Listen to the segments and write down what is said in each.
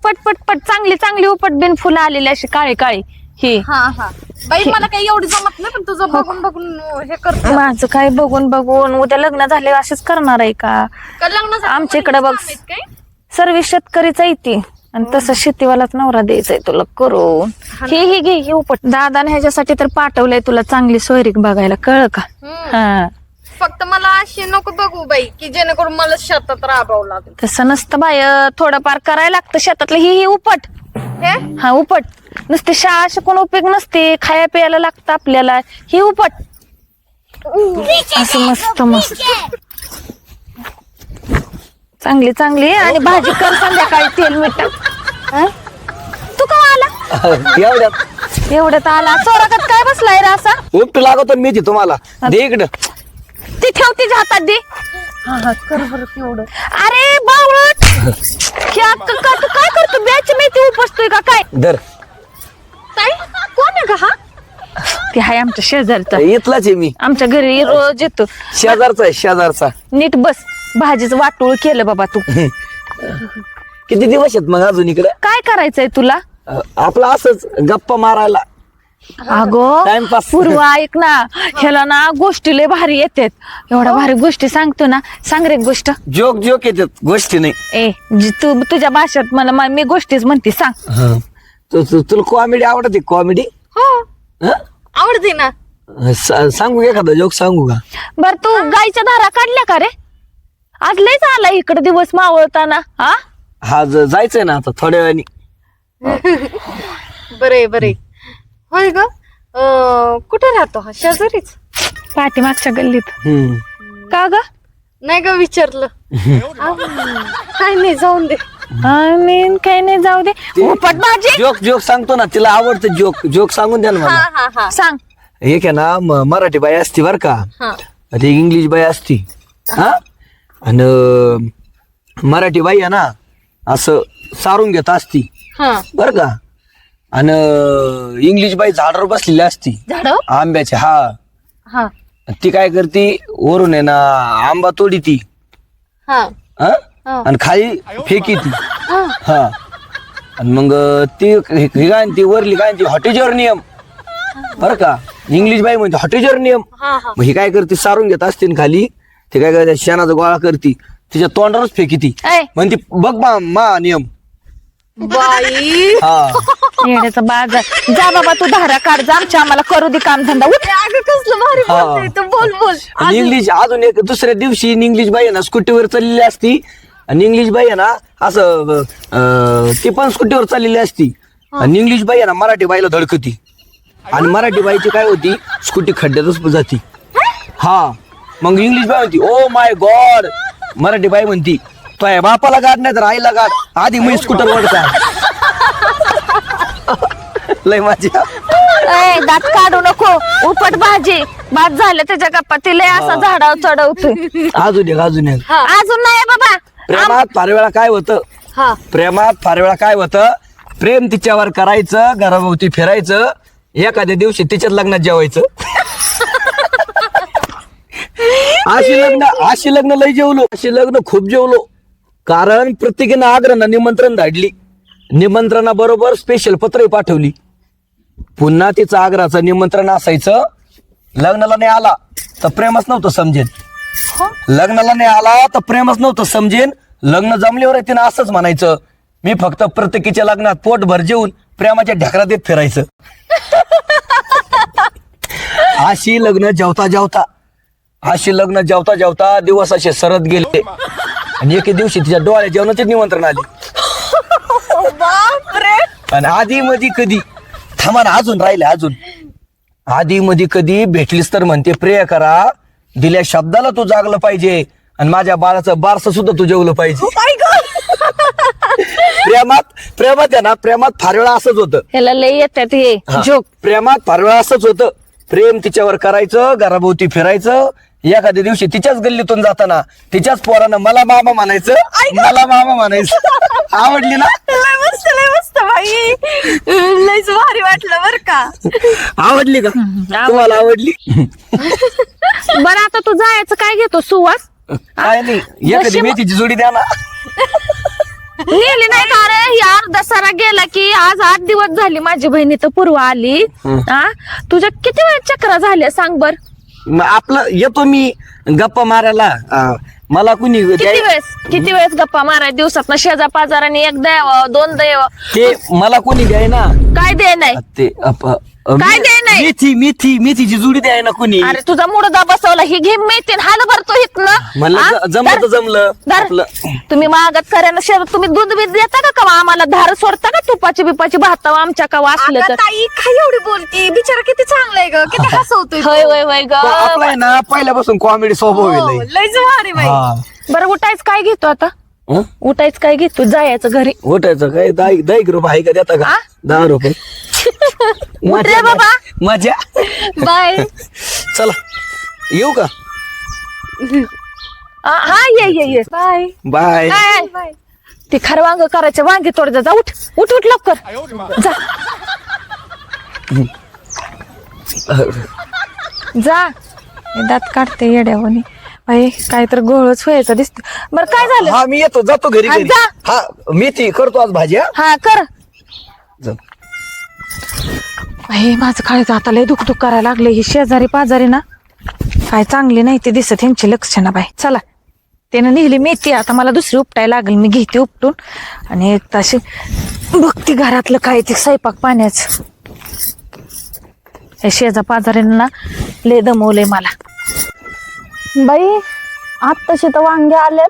उपट पटपट चांगली चांगली उपट बिन फुलं आलेली अशी काळी काळी ही. हा हा बाई मला काही एवढी जमत नाही पण तुझं बघून बघून हे करतो. माझं काय बघून बघून उद्या लग्न झाले असेच करणार आहे का? लग्न आमच्या इकडे बघ सर्व शेतकरीच आहे ती आणि तसं शेतीवालाच नवरा द्यायचाय तुला करून. ही घे ही उपट दादाने ह्याच्यासाठी तर पाठवलंय तुला चांगली सोयरीक बघायला कळ का? हा फक्त मला अशी नको बघू बाई की जेणेकरून मला शेतात राबावं लागेल. तसं नसतं बाय थोडंफार करायला लागतं शेतातलं. ही उपट हे हा उपट नुसते शाळा शिकून उपयोग नसते खाया प्यायला लागतं आपल्याला. ही उपट असं मस्त मस्त चांगली चांगली आणि भाजी कर संध्याकाळी तेल मीठ टाक. तू का आला एवढ्यात आला चोरागत काय बसलाय रे असा? उपट लागतो मी तुम्हाला दे इकडं. ती ठेव तिच्या हातात दे. कर बरं तेवढं. अरे बावळट तू काय करतो? बॅच मेथी उपसतोय का काय? धर ताई कोण आहे का हा? ते हाय आमच्या शेजारचा. इथलाच आहे मी. आमच्या घरी रोज येतो. शेजारचा आहे शेजारचा. नीट बस. भाजीचं वाटोळ केलं बाबा तू. किती दिवस आहेत मग अजून इकडे? काय करायचंय तुला? आपलं असंच गप्पा मारायला. अगो टाइमपास. पूर्व ऐक ना ह्याला ना गोष्टी लय भारी येतात. एवढ्या भारी गोष्टी सांगतो ना. सांग रे एक गोष्ट. जोक जोक येतात गोष्टी नाही. तू तुझ्या भाषेत मला मी गोष्टीच म्हणते सांग. तुला कॉमेडी आवडते? कॉमेडी हो आवडते ना. सांगू एखादा जोक सांगू का? बर तू गायच्या धारा काढल्या का रे? आज लयच आला इकडे दिवस मावळताना. हा जायचंय ना आता थोड्या वेळाने. बरे बरे होय ग. कुठे राहतो हा? शेजारीच पाठीमागच्या गल्लीत. का ग? नाही ग विचारलं. काय नाही जाऊन दे. काही नाही जाऊ दे. उपट भाजी जोक जोक सांगतो ना तिला आवडतं जोक. जोक सांगून द्या ना हा मला. हा हा सांग. एक आहे ना मराठी बाई असती बर का. हा ती इंग्लिश बाई असती. हा आणि मराठी बाई आहे ना असं सारून घेत असती हा बर का. आणि इंग्लिश बाई झाडावर बसलेली असती झाड आंब्याच्या. हा हा ती काय करती वरून आहे ना आंबा तोडी ती हा हा आणि खाली फेकी ती. हा आणि मग ती ही काय ती वरली काय ती हॉटेजर नियम बर का. इंग्लिश बाई म्हणते हॉटेजर नियम. हा हा मग ही काय करते सारून घेत असते ना खाली. ते काय करते शेणाचा गोळा करती तिच्या तोंडावरच फेकी ती. ऐ म्हणते बघ बा मा नियम. बाई हा येण्याचा बाजार. जा बाबा तू धारा काढ. जा आमच्या आम्हाला करू दे काम धंदा. उठ. अगं कसलं भारी हा. बोलतोय तू. बोल बोल. आणि इंग्लिश अजून एक दुसऱ्या दिवशी इंग्लिश बाई आहे ना स्कूटीवर चाललेली असती. आणि इंग्लिश बाई आहे ना असं ती पण स्कूटीवर चाललेली असती. आणि इंग्लिश बाई आहे ना मराठी बाईला धडकती. आणि मराठी बाईची काय होती स्कूटी खड्ड्यातच जाती. हा मग इंग्लिश बाई म्हणती ओ माय गॉड. मराठी बाई म्हणती तो आहे बापाला गाड नाही तर आईला गाड. आधी मी स्कूटर वर का लय माझ्या. दात काढू नको. उपट भाजी भात झालं त्याच्या गप्पा. तिला असं झाडावर चढवतोय. अजून एक अजून एक. अजून नाही बाबा. प्रेमात फार वेळा काय होतं. हा प्रेमात फार वेळा काय होतं. प्रेम तिच्यावर करायचं घराभोवती फिरायचं एखाद्या दिवशी तिच्याच लग्नात जेवायचं. अशी लग्न लय जेवलो. अशी लग्न खूप जेवलो. कारण प्रत्येकीनं आग्रहानं निमंत्रण धाडली. निमंत्रणाबरोबर स्पेशल पत्रही पाठवली. पुन्हा तिचं आग्रहाचं निमंत्रण असायचं. लग्नाला नाही आला तर प्रेमच नव्हतं समजेन. लग्नाला नाही आला तर प्रेमच नव्हतं समजेन. लग्न जमल्यावर तिनं असंच म्हणायचं मी फक्त प्रत्येकीच्या लग्नात पोटभर जेवून प्रेमाच्या ढेकरात येत फिरायचं. अशी लग्न जेवता दिवस असे सरत गेले. आणि एके दिवशी तिच्या डोळ्या जेवणाचे निमंत्रण आले. आणि आधी मधी कधी थांबा ना अजून राहिले अजून. आधी मधी कधी भेटलीस तर म्हणते प्रिय करा. दिल्या शब्दाला तू जागलं पाहिजे. आणि माझ्या बाळाचं बारसं सुद्धा तू जेवलं पाहिजे. प्रेमात आहे ना प्रेमात फार वेळा असंच होतं. ह्याला लय येतात हे जोक. प्रेमात फार वेळा असंच होतं. प्रेम तिच्यावर करायचं घराभोवती फिरायचं. एखाद्या दिवशी तिच्याच गल्लीतून जाताना तिच्याच पोरानं मला मामा म्हणायचं. मला मामा म्हणायचं. आवडली ना? लय मस्त बाई. लयच भारी वाटलं बर का. आवडली का तुम्हाला? आवडली. बरं आता तू जायचं काय घेतो सुवास? काय नाही एखादी मेथीची जोडी द्या ना. नेली नाही का रे? ही अर्धा सारा गेला की आज 8 दिवस झाली माझी बहिणी तर पूर्व आली. हा तुझ्या किती वेळ चक्रा झाल्या सांग बर. मग आपलं येतो मी गप्पा मारायला. मला कुणी किती वेळेस गप्पा माराय दिवसात ना शेजा पाजाराने एक द्यावं 2 द्यावं. ते मला कोणी द्याय ना. काय दे नाही ते काय दे नाही मेथीची जुडी द्याय ना कुणी. अरे तुझा मुडदा बसवला ही घे मिळते हाल भरतो म्हणलं जमलं जमलं. तुम्ही मागत करायला शेजार तुम्ही दूध बीत देता का कवा आम्हाला धार सोडता का तुपाची बिपाची भातावा आमच्या कवा असलं अगं तर. ताई काय एवढी बोलती, बिचारा किती चांगला आहे ग, किती हसवतोय तो. होय होय होय ग. आपला आहे ना पहिल्यापासून कॉमेडी स्वभाव हो, आहे. लयच भारी बाई. बरं उठायच काय घेतो आता. उठायच काय घेतो जायचं घरी. उठायचं काय 10 रुपये आहे का देता का. 10 रुपये उठ रे बाबा. मजा. बाय. चला येऊ का. हा ये बाय. बाय. बाय. ते खरं वांग करायचं वांगे तोड जा उठ उठ उठ लवकर जा जा. दात काढते येड्यावनी बाई काय तर गोळच व्हायचं दिसत. बरं काय झालं. हा मी येतो जातो घरी हा, घरी. जा. हा मेथी करतो आज भाजी. हा कर. जा. बाई माझं काळीच आता लय दुख करायला लागले. ही शेजारी पाजारी ना काय चांगली नाही ते दिसत यांची लक्षणं बाई. चला त्यानं नेहली मेथी आता मला दुसरी उपटायला लागेल. मी घेते उपटून आणि एक ताशी बघते घरातलं काय ते स्वयंपाक पाण्याचं. हे शेजा पाजाऱ्यांना लय दमवलंय मला. बाई आत्ताशी तर वांगे आले.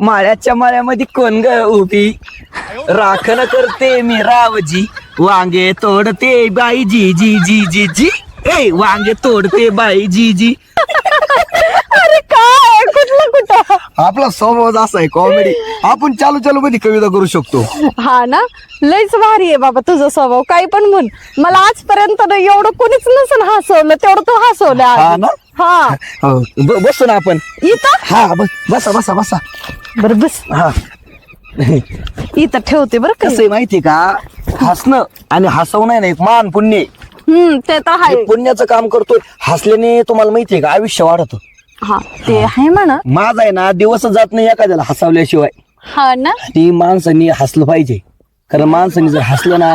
माळ्याच्या माळ्यामध्ये कोण ग उभी राखण करते मी रावजी. वांगे तोडते बाई जी जी जी जी जी. ए वांगे तोडते बाई जी जी. अरे काय कुठं आपला स्वभाव असा आहे कॉमेडी. आपण चालू मध्ये कविता करू शकतो. हा ना लयच भारी आहे बाबा तुझा स्वभाव. काही पण म्हण, मला आजपर्यंत ना एवढं कोणीच नसेल हसवलं तेवढं तू हसवलं हा आज. ना. हा हो, बसू ना आपण. इथं हा बसा बसा बसा. बरं बस. हा इथं ठेवते बरं कसं कसं. आहे माहितीये का. हसणं आणि हसवणं ना एक मान पुण्य आहे. ते तर आहे. हे पुण्याचं काम करतोय. हसल्याने तुम्हाला माहितीये का आयुष्य वाढत. हा ते आहे म्हणा. माझा आहे ना दिवस जात नाही एखाद्याला हसवल्याशिवाय. हा ना. आणि माणसांनी हसलं पाहिजे. कारण माणसांनी जर हसलं ना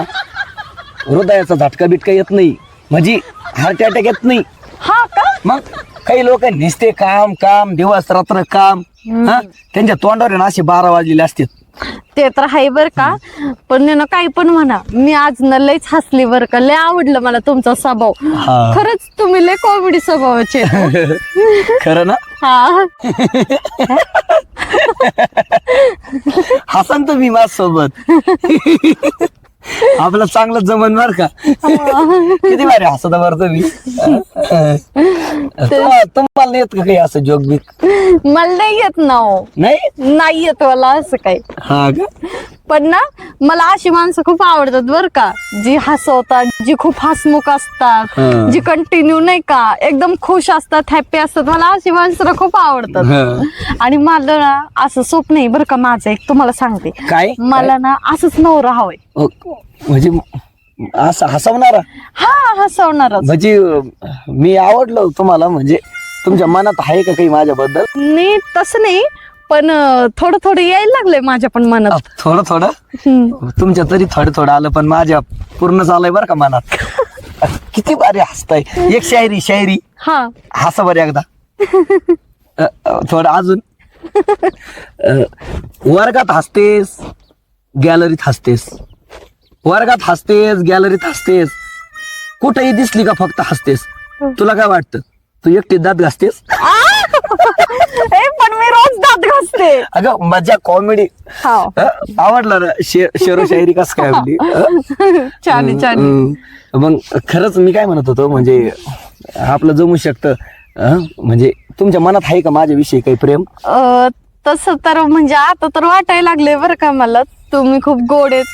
हृदयाचा झटका बिटका येत नाही. म्हणजे हार्ट अटॅक येत नाही. हा का. मग काही लोक नुसते काम काम दिवस रात्र काम. हा त्यांच्या तोंडावर ना असे 12 वाजलेले असतात. ते तर आहे बर का. पण ना काही पण म्हणा मी आज न लयच हसली बर का. लय आवडलं मला तुमचा स्वभाव. हा. खरंच तुम्ही लय कॉमेडी स्वभावाचे. खरं ना. हा हसन तुम्ही माझ्यासोबत. आपलं चांगलं जमन बर का. किती भारी हसत बरं तुम्ही. तुम्हाला येत का काही असं जोक बिक. मला नाही येत ना हो. नाही येत मला असं काही. हा का. पण ना मला अशी माणसं खूप आवडतात बर का. जी हसवतात, जी खूप हसमुख असतात, हा. जी कंटिन्यू नाही का एकदम खुश असतात, हॅप्पी असतात. मला अशी माणसं ना खूप आवडतात. आणि मला ना असं स्वप्न आहे बरं का माझं एक तुम्हाला सांगते. काय मला ना असंच नवरा हवंय. म्हणजे असं हसवणारा. हा हसवणारच. म्हणजे मी आवडलो तुम्हाला. म्हणजे तुमच्या मनात आहे का काही माझ्याबद्दल. नाही तसं नाही पण थोडं थोडं यायला लागलंय माझ्या पण मनात. थोडं तुमच्या तरी थोडं आलं पण माझ्या पूर्ण झालंय बरं का मनात. किती भारी हसताय. एक शायरी हा हसा बरं एकदा. थोडं अजून. वर्गात हसतेस गॅलरीत हसतेस. वर्गात हसतेस गॅलरीत हसतेस. कुठेही दिसली का फक्त हसतेस. तुला काय वाटतं तू एकटी दात घासतेस. पण मी रोज दात घासते. अगं मजा कॉमेडी. आवडलं ना शेरो शायरी कस काय आपली. छान छान. मग खरंच मी काय म्हणत होतो म्हणजे आपलं जमू शकतं. म्हणजे तुमच्या मनात आहे का माझ्याविषयी काही प्रेम. तसं तर म्हणजे आता तर वाटायला लागले बरं का मला तुम्ही खूप गोड आहेत.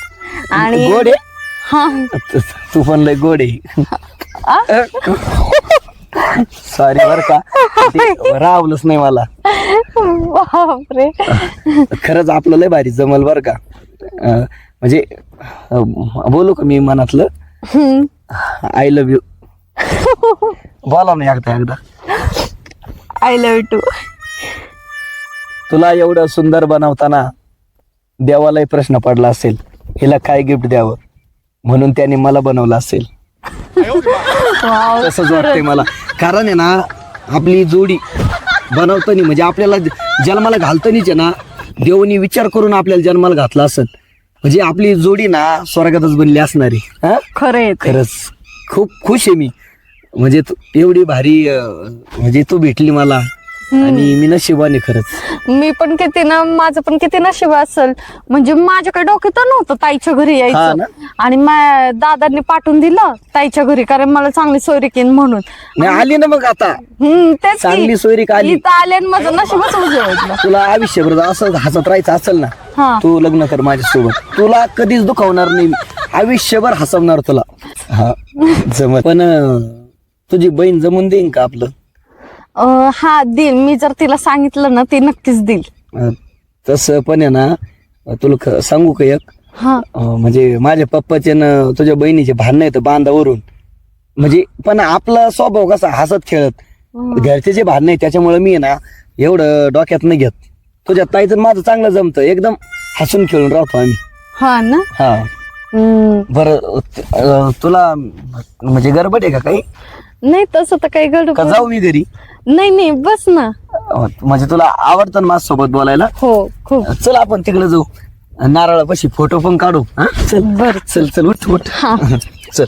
आणि गोड आहे. हा तू पण लय गोड आहे. सॉरी बर का. रावलंच नाही मला. बापरे. खरंच आपलं लय भारी जमल बर का. म्हणजे बोलू का मी मनातलं. I love you. बोला ना एकदा. I love you too. तुला एवढं सुंदर बनवताना देवालाही प्रश्न पडला असेल हिला काय गिफ्ट द्यावं, म्हणून त्याने मला बनवलं असेल. वाव, तसंच वाटतंय मला. कारण आहे ना आपली जोडी बनवतानी म्हणजे आपल्याला जन्माला घालतानीच आहे ना देवानी विचार करून आपल्याला जन्माला घातला असत. म्हणजे आपली जोडी ना स्वर्गातच बनली असणारी. हा खरंय ते. खरंच खूप खुश आहे मी. म्हणजे एवढी भारी म्हणजे तू भेटली मला आणि मी नशिबाने खरंच. मी पण किती ना, माझं पण किती नशीब असेल. म्हणजे माझ्याकडे डोक्यात नव्हतं ताईच्या घरी हा यायचं, ना? आणि दादांनी पाठवून दिलं ताईच्या घरी, कारण मला चांगली सोयरीक येईन म्हणून. नाही आली ना मग आता तेच की. चांगली सोयरीक आली. इथं आले आणि माझं नशीबच उजळलं. तुला आयुष्यभर असं हसत राहायचं असेल ना हा. तू लग्न कर माझ्यासोबत. तुला कधीच दुखावणार नाही, आयुष्यभर हसवणार तुला. हा जमत. पण तुझी बहीण जमून देईन का आपलं? हा देईल. मी जर तिला सांगितलं ना ती नक्कीच देईल. तसं पण आहे ना तुला सांगू का एक हा. म्हणजे माझ्या पप्पाचे ना तुझ्या बहिणीचे भांडण येतं बांधावरून. म्हणजे पण आपला स्वभाव कसा हसत खेळत, घरचे जे भांडण आहे त्याच्यामुळे मी आहे ना एवढं डोक्यात नाही घेत. तुझ्या ताईचं माझं चांगलं जमतं, एकदम हसून खेळून राहतो आम्ही. हा ना. हा बरं तुला म्हणजे गडबड आहे का काही? नाही तसं तर काही का गडबड जाऊ मी घरी? नाही बस ना. म्हणजे तुला आवडतं ना माझ्यासोबत बोलायला? हो खूप. चल आपण तिकडे जाऊ, नारळापाशी फोटो पण काढू. हा चल बर. चल चल उठ उठ. चल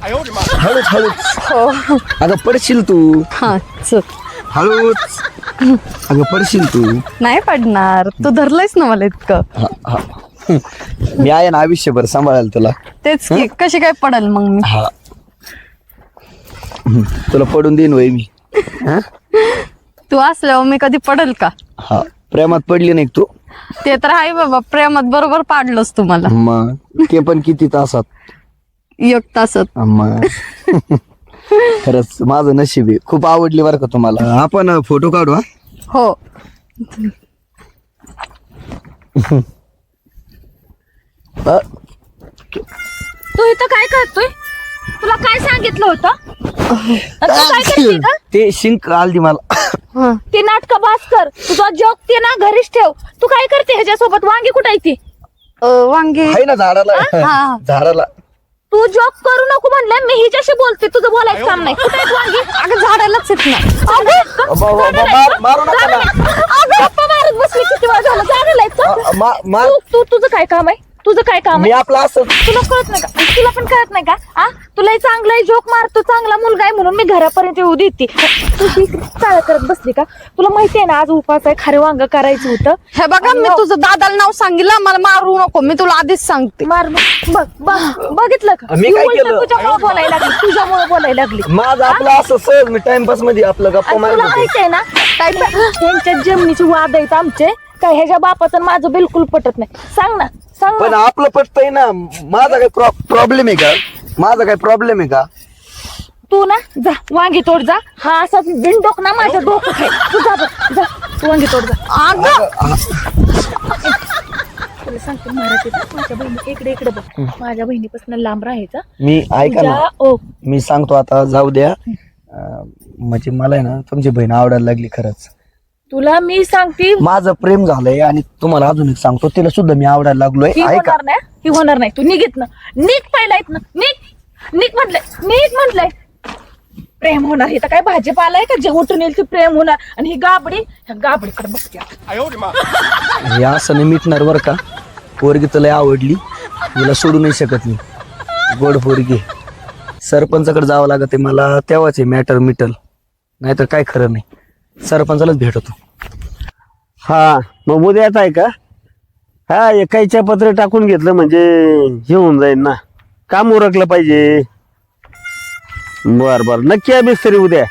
हळूच हळूच. हो. अगं पडशील तू. हा चल. हळूच. अगं पडशील तू. नाही पडणार, तू धरलंयस ना मला इतकं. हा, हा. मी आहे ना आयुष्यभर सांभाळायला तुला. तेच की, कशी काय पडल मग मी. हा तुला पडून देईन वय मी. हा? तू असल्यावर मी कधी पडल का? हा प्रेमात पडली नाही का तू? ते तर आहे बाबा, प्रेमात बरोबर पाडलंस तू मला. मग ते पण किती तासात? 1 तासात. मग खरंच माझं नशीब आहे. खूप आवडली बरं का तुम्हाला. आपण फोटो काढू. हा हो. तू इथं काय करतोय? तुला काय सांगितलं होतं? आणि तू काय करते का? ते शिंक आलती मला. हा. ती नाटक बास कर. तुझा जॉब ते ना घरीच ठेव. तू काय करते ह्याच्यासोबत? वांगी कुठं आहे ती? वांगी. आहे ना झाडाला. हा. झाडाला. तू जॉब करू नको म्हणलं, मी हिच्याशी बोलते, तुझं बोलायचं काम नाही. कुठे आहेत वांगी? अगं झाडालाच येत ना. मारू नका ना. गप्पा मारत बसली किती वेळ झालं? झाडाला आहेत का? तुझं काय काम आहे? तुझं काय काम मी आहे? आपला असं तुला कळत नाही का? तुला पण कळत नाही का? आ तुलाही चांगला जोक मारतो, चांगला मुलगा आहे म्हणून मी घरापर्यंत येऊ देते. तू चाळ करत बसली का? तुला माहिती आहे ना आज उपास आहे, खारे वांग करायचं होतं. हे बघा, मी तुझं दादाला नाव सांगितलं, मला मारू नको. मी तुला आधीच सांगते. मार बघितलं का? मी काय केलं? तुझ्यामुळे बोलायला लागली, तुझ्यामुळे बोलायला लागली. माझं आपलं असं सहज मी टाइमपास मध्ये आपलं गप्पा आणि मारत तुला होते. माहिती आहे ना काय त्यांच्या जमिनीची वाद आहेत आमचे. काय ह्याच्या बापाचं आणि माझं बिलकुल पटत नाही. सांग ना, सांग पण ना. आपलं पटतंय ना. माझा काही प्रॉब्लेम आहे का? माझा काही प्रॉब्लेम आहे का? तू ना जा वांगी तोड जा. हा असा बिनडोक ना माझ्या डोकं खाय. तू जा बरं, जा तू वांगी तोड जा. तुला सांगते मराठीत, माझ्या बहिणी इकडे बघ. माझ्या बहिणीपासून लांब राहायचा. मी ऐका ना, ओ मी सांगतो आता जाऊ द्या. म्हणजे मला आहे ना तुमची बहीण आवडायला लागली खरंच. तुला मी सांगते माझं प्रेम झालंय आणि तुम्हाला अजून एक सांगतो, तिला सुद्धा मी आवडायला लागलोय. ही ऐका होणार नाही, ही होणार नाही. तू निघित ना, निघ पहिला येत ना, निघ म्हटलंय. प्रेम होणार हे तर काय भाजीपाला आहे का? जे उठून येईल ते प्रेम होणार. आणि ही ह्या गाबडीकडे बघते. हे असं नाही मिटणार बरं का. पोरगी तुला आवडली, हिला सोडू नाही शकत मी. गोड पोरगी. सरपंचाकडे जावं लागत मला, तेव्हाच हे मॅटर मिटल, नाहीतर काय खरं नाही. सरपंचालाच भेटतो. हा मग उद्याच आहे का? हा एकाईच्या पत्र टाकून घेतलं म्हणजे हे होऊन जाईल ना, काम उरकलं पाहिजे. बर बर नक्की आहे मिस्त्री उद्या.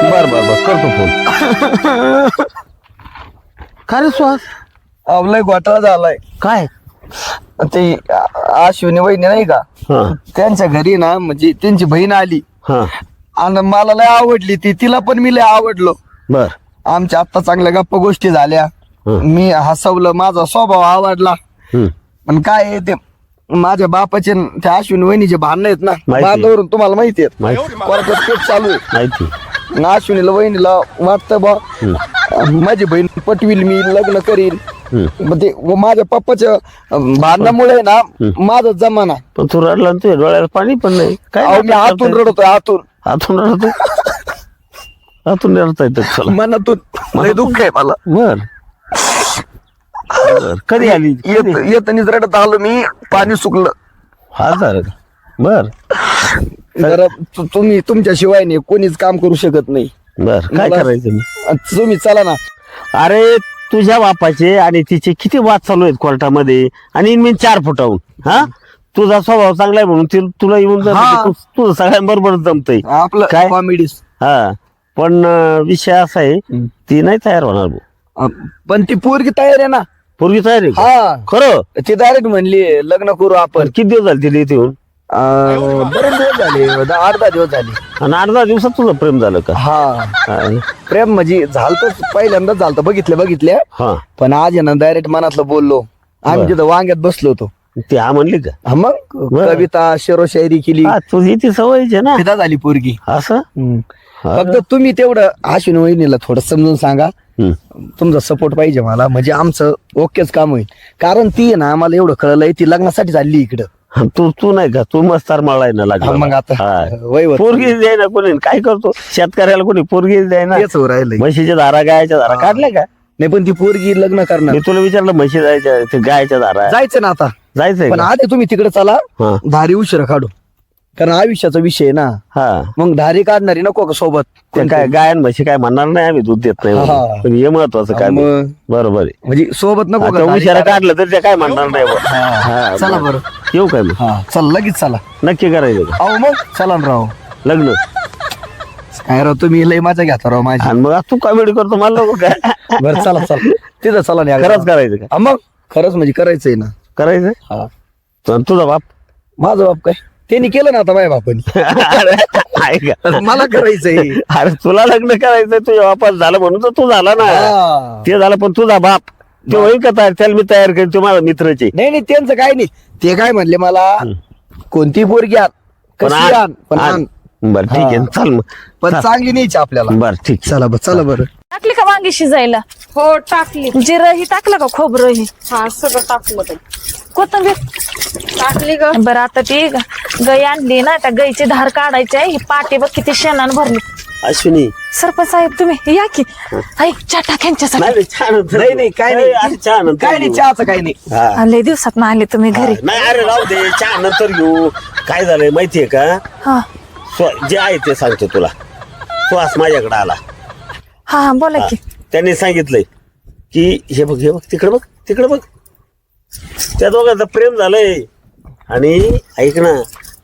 बर बर बर करतो फोन. काय रे सुहास, आवलाय घोटाळा झालाय. काय? ते अश्विनी वहिनी नाही का, हा त्यांच्या घरी ना म्हणजे त्यांची बहीण आली हा आणि मला लय आवडली ती, तिला पण मी लय आवडलो. बर. आमच्या आता चांगल्या गप्पा गोष्टी झाल्या. हं. मी हसवलं, माझा स्वभाव आवडला. हम्म. पण काय आहे ते माझ्या बापाचे न त्या अश्विनी वहिनीचे भांडण आहेत ना, माहिती. बांधावरून तुम्हाला माहिती आहेत. माहिती. कोर्टात केस चालू आहे. माहिती. अश्विनीला वहिनीला वाटतं बा माझी बहीण पटविल, मी लग्न करील. मग ते माझ्या पप्पाच्या भांडणामुळे ना माझा जमाना. पण तू रडला ना, तुझ्या डोळ्याला पाणी पण नाही काय. मी आतून रडतोय, आतून आतून रडतो. आतून रडता येतं तुला. मनातून लय दुःख आहे मला. बर कधी आली? येतानीच रडत आलो मी, पाणी सुकलं. हा झालं का? बर जरा तुम्ही तुमच्याशिवाय नाही कोणीच काम करू शकत नाही. बर काय मला- करायचं मी? तुम्ही चला ना. अरे तुझ्या बापाचे आणि तिचे किती वाद चालू आहेत कोर्टामध्ये, आणि मी 4 फुटाहून. हा तुझा स्वभाव चांगला आहे म्हणून तुला येऊन जात हा. तुझं सगळ्यांबरोबर जमतय आपलं काय? कॉमेडी. हा पण विषय असा आहे, ती नाही तयार होणार भाऊ. पण ती पोरगी तयार आहे ना. पूर्वी तयार आहे का? हा खरं? ती डायरेक्ट म्हणली लग्न करू आपण. पण किती दिवस झाले तिला इथे येऊन? बरेच दिवस झाले, 8-10 दिवस झाले. आणि 8-10 दिवसात तुझं प्रेम झालं का? हा हा. प्रेम म्हणजे झालतच, पहिल्यांदाच झालत, बघितल्या. हा पण आज आहे ना डायरेक्ट मनातलं बोललो. आम्ही तिथं वांग्यात बसलो होतो. ती हा म्हणली का? हा, मग कविता शेरो शायरी केली. हा तुझी ती सवयच आहे ना फिदा झाली पोरगी. असं. हा. फक्त तुम्ही तेवढं अश्विनी वहिनीला थोडं समजून सांगा. हम्म. तुमचा सपोर्ट पाहिजे मला, म्हणजे आमचं ओकेच काम होईल. कारण ती आहे ना, आम्हाला एवढं कळलंय ती लग्नासाठी चालली इकडं. तू नाही का, तू मस्तार मळाय ना हा, लागला. मग आता हा. वय पोरगी द्याय ना कोणी, काय करतो शेतकऱ्याला कोणी पोरगी द्याय ना. तेच हो राहिलंय. म्हशीच्या धारा गायच्या धारा काढल्या का? नाही पण ती पोरगी लग्न करणार. मी तुला विचारलं म्हशी जायच्या ते गायच्या धारा जायचं ना आता. जायचंय पण का? आधी तुम्ही तिकडे चला, हा. धारी उशिरा काढू. कारण आयुष्याचा विषय आहे ना. हा मग धारी काढणारी नको का सोबत? ते काय गायन म्हशी काय म्हणणार नाही, आम्ही दूध देत नाही हा. म्हणून. पण हे महत्वाचं काय मग बरोबर आहे. म्हणजे सोबत नको का आता धारी उशिरा काढा? काढलं तर ते काय म्हणणार नाही बुवा. हा, चला बरं. येऊ काय मग? हा चल लगेच चला. नक्की करायचं का अहो मग चला ना राव. लग्न? काय राव तुम्ही लय मजा घेता राव माझी. आणि मग तू कॉमेडी करतो मला नको काय? बरं चला चला तिथं चला नाही खरंच करायचं का? हा, मग खरंच म्हणजे करायचंय ना. करायचं? हा आणि तुझा बाप? माझं बाप काय त्यांनी केलं ना आता माझ्या बापानी. अरे, आहे का? मला करायचंय. अरे तुला लग्न करायचंय, तुझ्या बापास झालं म्हणून तर तू झाला ना. हा. ते झालं, पण तुझा बाप ते होईल का तयार? त्याला मी तयार करेन, तो माझा मित्रचे. नाही त्यांचं काय नाही. ते काय म्हणले मला, कोणती पोरगी आण, कशी आण, पण आण. बर ठीक आहे, हा. चाल मग. पण चांगली न्यायची आपल्याला. बर ठीक. चला बरं. टाकली का वांगी शिजायला? हो टाकली. जिरं ही टाकलं का, खोबरं ही, हा सगळं टाकलं ते. कोथिंबीर टाकली ग. बरं. आता ती गाय आणली ना, त्या गायची धार काढायची आहे. ही पाटी बघ किती शेणानं भरली. अश्विनी सरपंच साहेब तुम्ही या की. ऐक चहा टाक यांच्यासाठी. नाही छान होतं. नाही, काय नाही. अरे, चहा नंतर काय नाही, घेऊ. चहाचं काय नाही. हा. लय दिवसात ना आले तुम्ही घरी. नाही अरे राहू दे, चहा नंतर घेऊ. काय झालंय माहितीये का? हा जे आहे ते सांगतो तुला. तू आज माझ्याकडे आला. हा बोला की. त्यांनी सांगितलंय की हे बघ तिकडे बघ त्या दोघांचं प्रेम झालंय. आणि ऐक ना,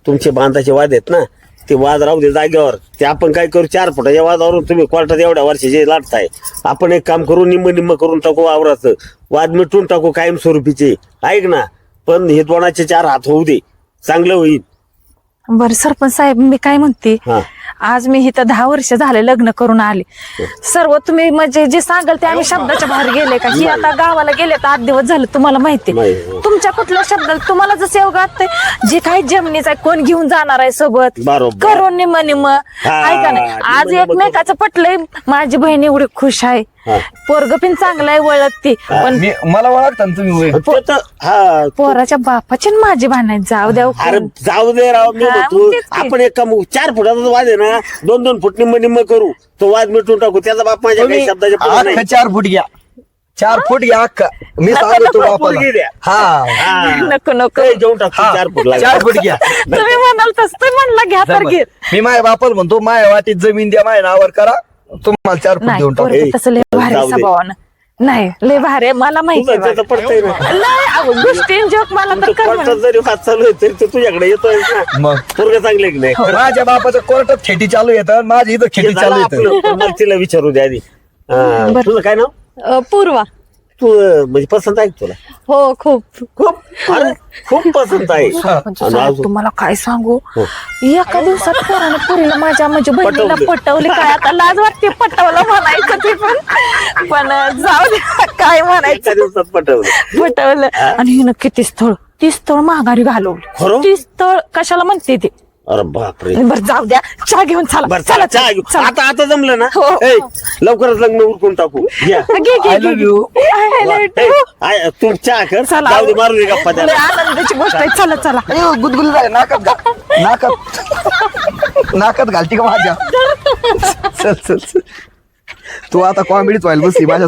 तुमचे बांधाचे वाद आहेत ना, ते वाद राहू दे जागेवर. ते आपण काय करू, 4 फुटाच्या वादावरून तुम्ही कोर्टात एवढ्या वर्षाचे लाटताय. आपण एक काम करू, निम्म करून टाकू वावराचं. वाद मिटून टाकू कायमस्वरूपीचे. ऐक ना, पण हे दोनाचे 4 हात होऊ दे, चांगलं होईल. बरं सरपंच साहेब, मी काय म्हणते, हा. आज मी इथं 10 वर्ष झाले लग्न करून आले. सर्व तुम्ही म्हणजे जे सांगाल ते आम्ही शब्दाच्या बाहेर गेले का? ही आता गावाला गेले तर 8 दिवस झाले, तुम्हाला माहिती. नाही. तुमच्या कुठल्या शब्दाला तुम्हाला जसं योग्य वाटतंय, जे काही जमिनीच आहे, कोण घेऊन जाणार आहे सोबत, बरोबर. करून निम ऐका ना, आज निम्म एकमेकाचं पटलंय. माझी बहीण एवढी खुश आहे, हा. पोरग पण चांगलं आहे, वळखती. पण मला ओळखता ना तुम्ही वय. ते तर हा. पोराच्या बापाची आणि माझी भांडण जाऊ द्या. अरे जाऊ दे राव, मी हा, म्हणतो तेच की. आपण एक काम, 4 फुटाचा वाद आहे ना, 2-2 फूट निम्म करू, तो वाद मिटून टाकू. त्याचा बाप माझ्या काही शब्दाच्या पुढे नाही. अख्खा 4 फूट घ्या. 4 फूट घ्या अख्खा. मी नको, सांगतो नको, बापाला. पोरगी द्या. हा हा. नको काही घेऊन टाकतो 4 फूट 4 फूट घ्या. तुम्ही म्हणाल तसं तुम्ही म्हणला घ्या तर घे. मी माझ्या बापाला म्हणतो, माझ्या वाटीत जमीन द्या, माझ्या नावावर करा, तुम्हाला 4 फूट नाही देऊन टाकू. पोरगं तसं लय भारी जाऊ दे. स्वभावानं. नाही लय भारी आहे, मला माहिती आहे त्याचं बघा. पडतंय ना. लय अहो, गोष्टी जोक मला तर कर कोर्टात म्हणून. जरी वाद चालू आहे तरी तो तुझ्याकडे येतोय ना. मग पोरगं चांगले की नाही? माझ्या बापाचं कोर्टात खेटी चालू येतं, माझी इथं हे खेटी झालं चालू येतं. आपलं. पण मला तिला विचारू दे आधी. हा, तुझं काय नाव? पूर्वा. तू म्हणजे पसंत आहे का तुला? हो खूप. खूप. अरे खूप पसंत आहे. म्हणजे आणि साहेब, अजून- तुम्हाला काय सांगू, हो. एका दिवसात पोरानं पुरीला माझ्या म्हणजे बहिणीला पटवलं. पटवले. काय आता लाज वाटते पटवलं म्हणायचं ते पण जाऊ द्या, काय एका म्हणायचं, दिवसात पटवलं. पटवलं. आणि हिनं किती स्थळ, 30 स्थळ माघारी घालवली. खरं? 30 स्थळ कशाला म्हणते ते, अरे बापरे. बरं जाऊ द्या, चहा घेऊन चला. बरं चला चहा घेऊ. आता जमलं ना. हो. ए, लवकरच लग्न उरकून टाकू. या. I love you. तू चहा कर. चला. जाऊ दे, मारू दे गप्पा लय त्याला. आनंदाची गोष्ट आहे. चला चला. गुदगुल झाले नाकात घालती का माझ्या. चल चल चल. तू आता कॉमेडीच व्हायला बसली माझ्या